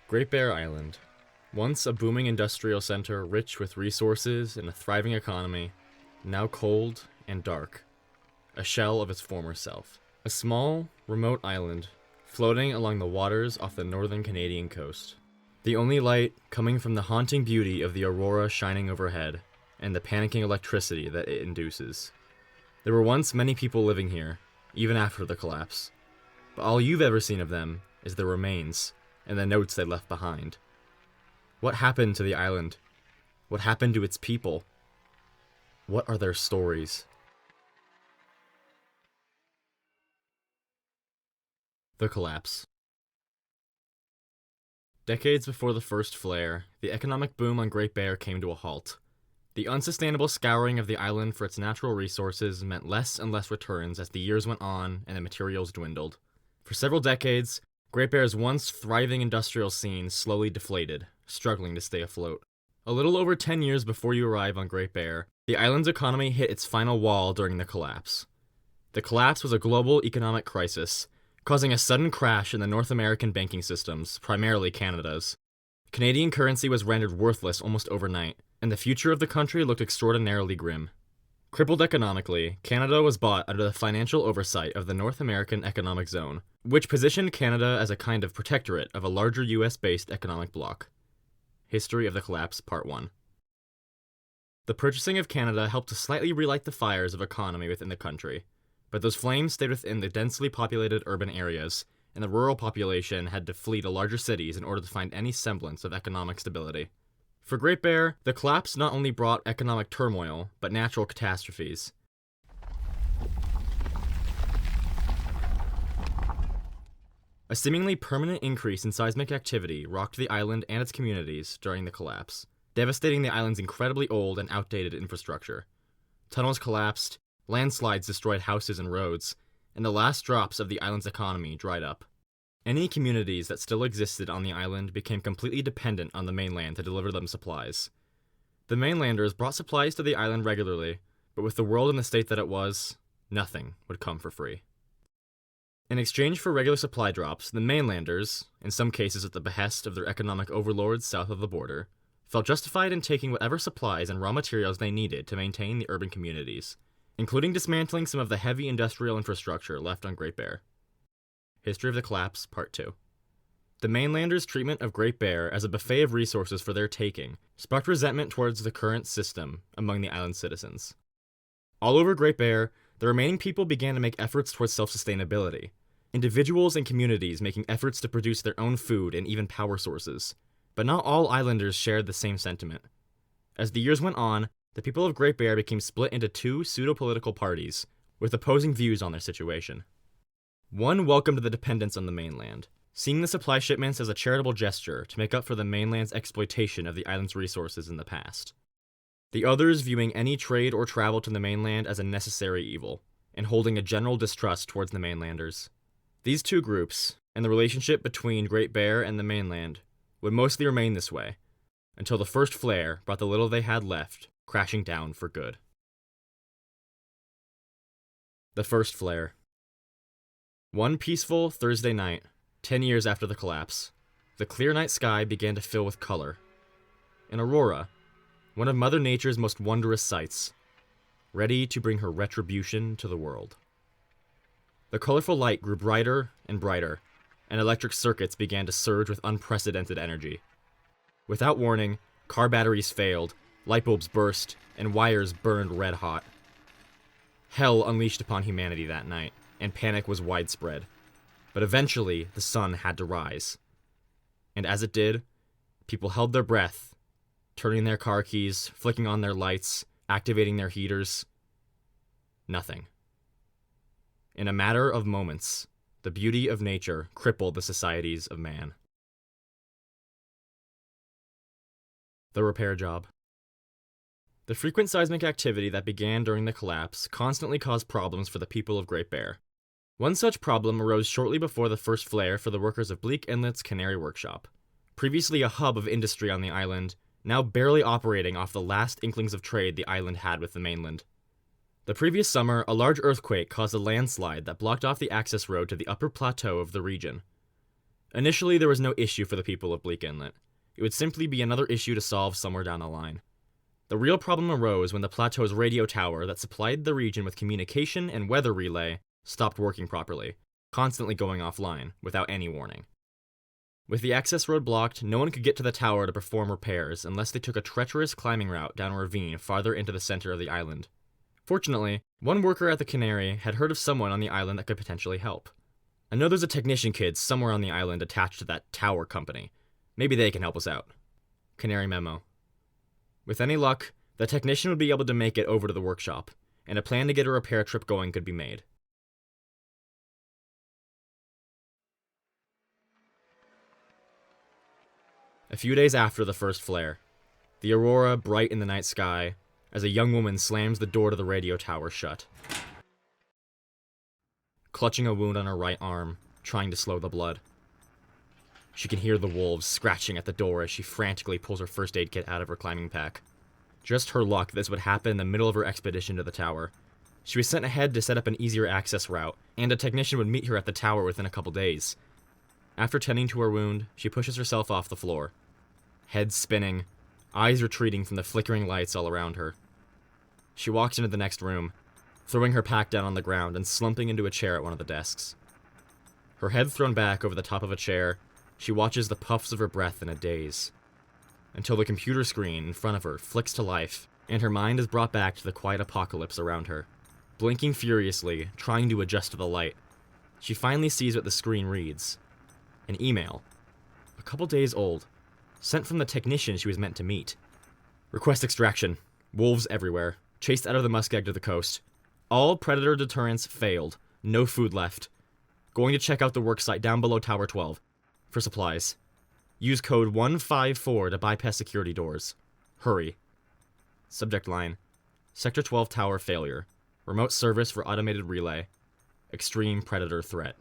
Great Bear Island. Once a booming industrial center rich with resources and a thriving economy, now cold and dark, a shell of its former self. A small, remote island floating along the waters off the northern Canadian coast. The only light coming from the haunting beauty of the aurora shining overhead and the panicking electricity that it induces. There were once many people living here, even after the collapse, but all you've ever seen of them is the remains and the notes they left behind. What happened to the island? What happened to its people? What are their stories? The collapse. Decades before the first flare, the economic boom on Great Bear came to a halt. The unsustainable scouring of the island for its natural resources meant less and less returns as the years went on and the materials dwindled. For several decades, Great Bear's once thriving industrial scene slowly deflated, struggling to stay afloat. A little over 10 years before you arrive on Great Bear, the island's economy hit its final wall during the collapse. The collapse was a global economic crisis, causing a sudden crash in the North American banking systems, primarily Canada's. Canadian currency was rendered worthless almost overnight, and the future of the country looked extraordinarily grim. Crippled economically, Canada was bought under the financial oversight of the North American Economic Zone, which positioned Canada as a kind of protectorate of a larger US-based economic bloc. History of the Collapse, Part 1. The purchasing of Canada helped to slightly relight the fires of economy within the country, but those flames stayed within the densely populated urban areas, and the rural population had to flee to larger cities in order to find any semblance of economic stability. For Great Bear, the collapse not only brought economic turmoil, but natural catastrophes. A seemingly permanent increase in seismic activity rocked the island and its communities during the collapse, devastating the island's incredibly old and outdated infrastructure. Tunnels collapsed, landslides destroyed houses and roads, and the last drops of the island's economy dried up. Any communities that still existed on the island became completely dependent on the mainland to deliver them supplies. The mainlanders brought supplies to the island regularly, but with the world in the state that it was, nothing would come for free. In exchange for regular supply drops, the mainlanders, in some cases at the behest of their economic overlords south of the border, felt justified in taking whatever supplies and raw materials they needed to maintain the urban communities, including dismantling some of the heavy industrial infrastructure left on Great Bear. History of the Collapse, Part 2. The mainlanders' treatment of Great Bear as a buffet of resources for their taking sparked resentment towards the current system among the island's citizens. All over Great Bear, the remaining people began to make efforts towards self-sustainability, individuals and communities making efforts to produce their own food and even power sources. But not all islanders shared the same sentiment. As the years went on, the people of Great Bear became split into two pseudo-political parties, with opposing views on their situation. One welcomed the dependence on the mainland, seeing the supply shipments as a charitable gesture to make up for the mainland's exploitation of the island's resources in the past. The others viewing any trade or travel to the mainland as a necessary evil, and holding a general distrust towards the mainlanders. These two groups, and the relationship between Great Bear and the mainland, would mostly remain this way, until the first flare brought the little they had left crashing down for good. The first flare. One peaceful Thursday night, 10 years after the collapse, the clear night sky began to fill with color. An aurora, one of Mother Nature's most wondrous sights, ready to bring her retribution to the world. The colorful light grew brighter and brighter, and electric circuits began to surge with unprecedented energy. Without warning, car batteries failed, light bulbs burst, and wires burned red hot. Hell unleashed upon humanity that night, and panic was widespread. But eventually, the sun had to rise. And as it did, people held their breath, turning their car keys, flicking on their lights, activating their heaters. Nothing. In a matter of moments, the beauty of nature crippled the societies of man. The repair job. The frequent seismic activity that began during the collapse constantly caused problems for the people of Great Bear. One such problem arose shortly before the first flare for the workers of Bleak Inlet's Canary Workshop. Previously a hub of industry on the island, now barely operating off the last inklings of trade the island had with the mainland. The previous summer, a large earthquake caused a landslide that blocked off the access road to the upper plateau of the region. Initially, there was no issue for the people of Bleak Inlet. It would simply be another issue to solve somewhere down the line. The real problem arose when the plateau's radio tower that supplied the region with communication and weather relay stopped working properly, constantly going offline, without any warning. With the access road blocked, no one could get to the tower to perform repairs unless they took a treacherous climbing route down a ravine farther into the center of the island. Fortunately, one worker at the Canary had heard of someone on the island that could potentially help. I know there's a technician kid somewhere on the island attached to that tower company. Maybe they can help us out. Canary memo. With any luck, the technician would be able to make it over to the workshop, and a plan to get a repair trip going could be made. A few days after the first flare, the aurora bright in the night sky, as a young woman slams the door to the radio tower shut. Clutching a wound on her right arm, trying to slow the blood. She can hear the wolves scratching at the door as she frantically pulls her first aid kit out of her climbing pack. Just her luck this would happen in the middle of her expedition to the tower. She was sent ahead to set up an easier access route, and a technician would meet her at the tower within a couple days. After tending to her wound, she pushes herself off the floor. Head spinning, eyes retreating from the flickering lights all around her. She walks into the next room, throwing her pack down on the ground and slumping into a chair at one of the desks. Her head thrown back over the top of a chair, she watches the puffs of her breath in a daze, until the computer screen in front of her flicks to life, and her mind is brought back to the quiet apocalypse around her. Blinking furiously, trying to adjust to the light, she finally sees what the screen reads. An email. A couple days old. Sent from the technician she was meant to meet. Request extraction. Wolves everywhere. Chased out of the muskeg to the coast. All predator deterrents failed. No food left. Going to check out the worksite down below Tower 12. For supplies. Use code 154 to bypass security doors. Hurry. Subject line. Sector 12 tower failure. Remote service for automated relay. Extreme predator threat.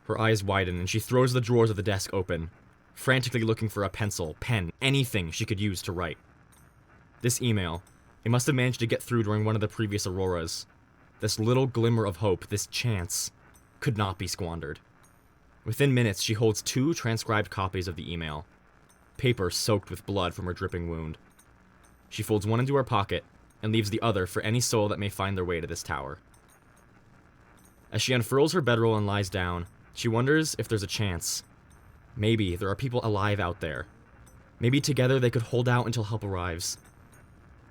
Her eyes widen and she throws the drawers of the desk open, frantically looking for a pencil, pen, anything she could use to write. This email, it must have managed to get through during one of the previous auroras. This little glimmer of hope, this chance, could not be squandered. Within minutes, she holds 2 transcribed copies of the email, paper soaked with blood from her dripping wound. She folds one into her pocket and leaves the other for any soul that may find their way to this tower. As she unfurls her bedroll and lies down, she wonders if there's a chance. Maybe there are people alive out there. Maybe together they could hold out until help arrives.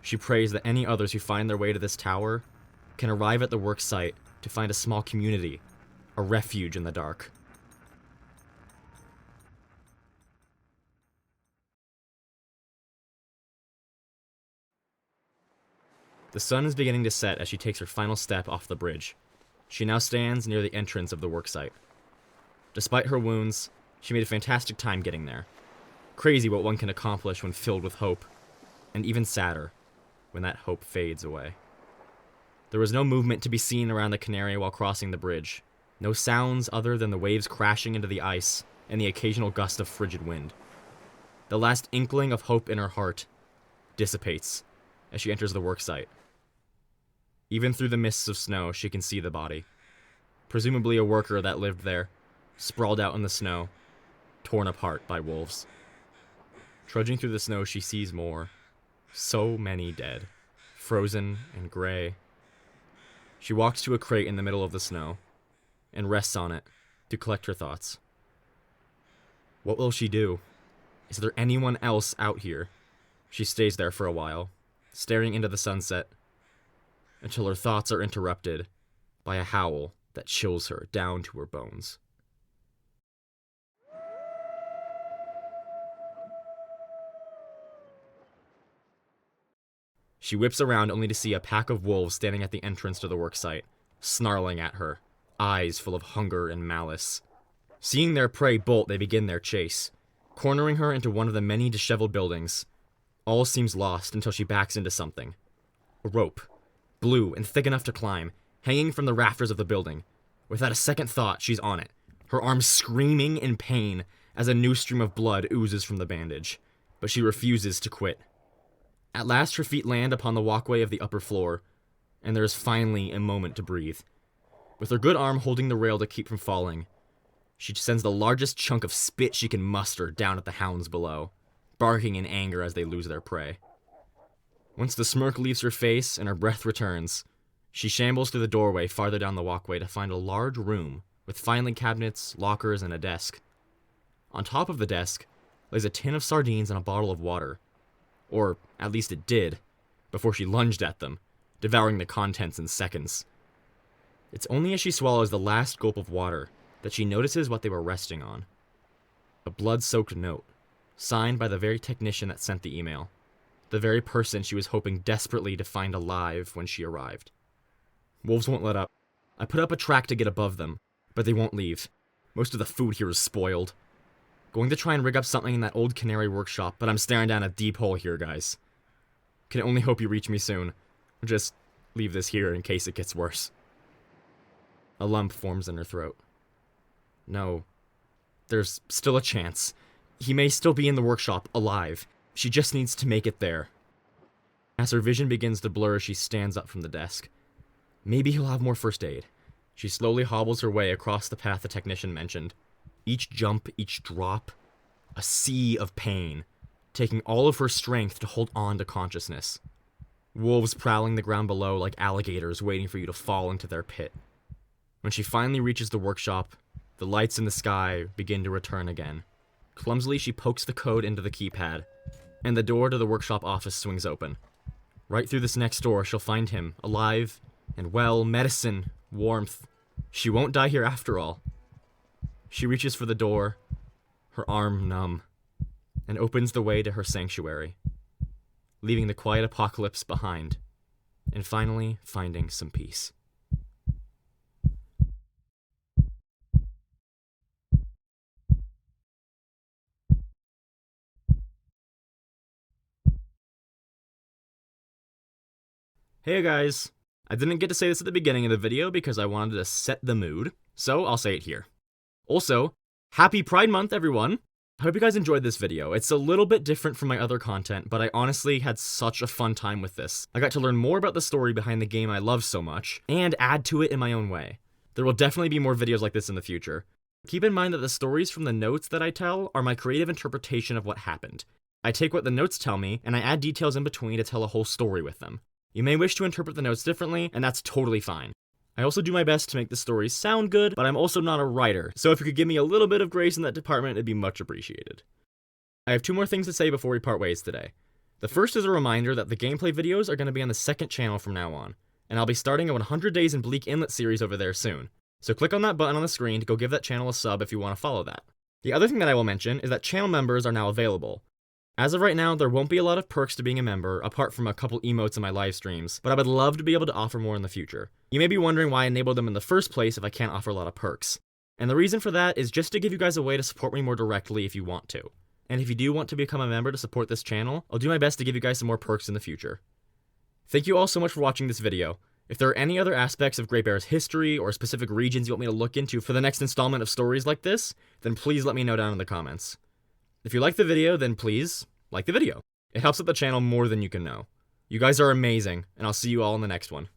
She prays that any others who find their way to this tower can arrive at the work site to find a small community, a refuge in the dark. The sun is beginning to set as she takes her final step off the bridge. She now stands near the entrance of the worksite. Despite her wounds, she made a fantastic time getting there. Crazy what one can accomplish when filled with hope, and even sadder when that hope fades away. There was no movement to be seen around the Canary while crossing the bridge. No sounds other than the waves crashing into the ice and the occasional gust of frigid wind. The last inkling of hope in her heart dissipates as she enters the worksite. Even through the mists of snow, she can see the body. Presumably a worker that lived there, sprawled out in the snow, torn apart by wolves. Trudging through the snow, she sees more. So many dead, frozen and gray. She walks to a crate in the middle of the snow, and rests on it to collect her thoughts. What will she do? Is there anyone else out here? She stays there for a while, staring into the sunset, until her thoughts are interrupted by a howl that chills her down to her bones. She whips around only to see a pack of wolves standing at the entrance to the worksite, snarling at her, eyes full of hunger and malice. Seeing their prey bolt, they begin their chase, cornering her into one of the many disheveled buildings. All seems lost until she backs into something. A rope, blue and thick enough to climb, hanging from the rafters of the building. Without a second thought, she's on it, her arms screaming in pain as a new stream of blood oozes from the bandage. But she refuses to quit. At last, her feet land upon the walkway of the upper floor, and there is finally a moment to breathe. With her good arm holding the rail to keep from falling, She sends the largest chunk of spit she can muster down at the hounds below, barking in anger as they lose their prey. Once the smirk leaves her face and her breath returns, she shambles through the doorway farther down the walkway to find a large room with filing cabinets, lockers, and a desk. On top of the desk lays a tin of sardines and a bottle of water. Or at least it did, before she lunged at them, devouring the contents in seconds. It's only as she swallows the last gulp of water that she notices what they were resting on. A blood-soaked note, signed by the very technician that sent the email. The very person she was hoping desperately to find alive when she arrived. Wolves won't let up. I put up a track to get above them, but they won't leave. Most of the food here is spoiled. Going to try and rig up something in that old canary workshop, but I'm staring down a deep hole here, guys. Can only hope you reach me soon. Just leave this here in case it gets worse. A lump forms in her throat. No. There's still a chance. He may still be in the workshop, alive. She just needs to make it there. As her vision begins to blur, she stands up from the desk. Maybe he'll have more first aid. She slowly hobbles her way across the path the technician mentioned. Each jump, each drop, a sea of pain, taking all of her strength to hold on to consciousness. Wolves prowling the ground below like alligators waiting for you to fall into their pit. When she finally reaches the workshop, the lights in the sky begin to return again. Clumsily, she pokes the code into the keypad, and the door to the workshop office swings open. Right through this next door, she'll find him, alive and well, medicine, warmth. She won't die here after all. She reaches for the door, her arm numb, and opens the way to her sanctuary, leaving the quiet apocalypse behind, and finally finding some peace. Hey guys! I didn't get to say this at the beginning of the video because I wanted to set the mood, so I'll say it here. Also, happy Pride Month, everyone! I hope you guys enjoyed this video. It's a little bit different from my other content, but I honestly had such a fun time with this. I got to learn more about the story behind the game I love so much, and add to it in my own way. There will definitely be more videos like this in the future. Keep in mind that the stories from the notes that I tell are my creative interpretation of what happened. I take what the notes tell me, and I add details in between to tell a whole story with them. You may wish to interpret the notes differently, and that's totally fine. I also do my best to make the stories sound good, but I'm also not a writer, so if you could give me a little bit of grace in that department, it'd be much appreciated. I have two more things to say before we part ways today. The first is a reminder that the gameplay videos are going to be on the second channel from now on, and I'll be starting a 100 Days in Bleak Inlet series over there soon. So click on that button on the screen to go give that channel a sub if you want to follow that. The other thing that I will mention is that channel members are now available. As of right now, there won't be a lot of perks to being a member, apart from a couple emotes in my live streams, but I would love to be able to offer more in the future. You may be wondering why I enabled them in the first place if I can't offer a lot of perks. And the reason for that is just to give you guys a way to support me more directly if you want to. And if you do want to become a member to support this channel, I'll do my best to give you guys some more perks in the future. Thank you all so much for watching this video. If there are any other aspects of Great Bear's history or specific regions you want me to look into for the next installment of stories like this, then please let me know down in the comments. If you like the video, then please like the video. It helps out the channel more than you can know. You guys are amazing, and I'll see you all in the next one.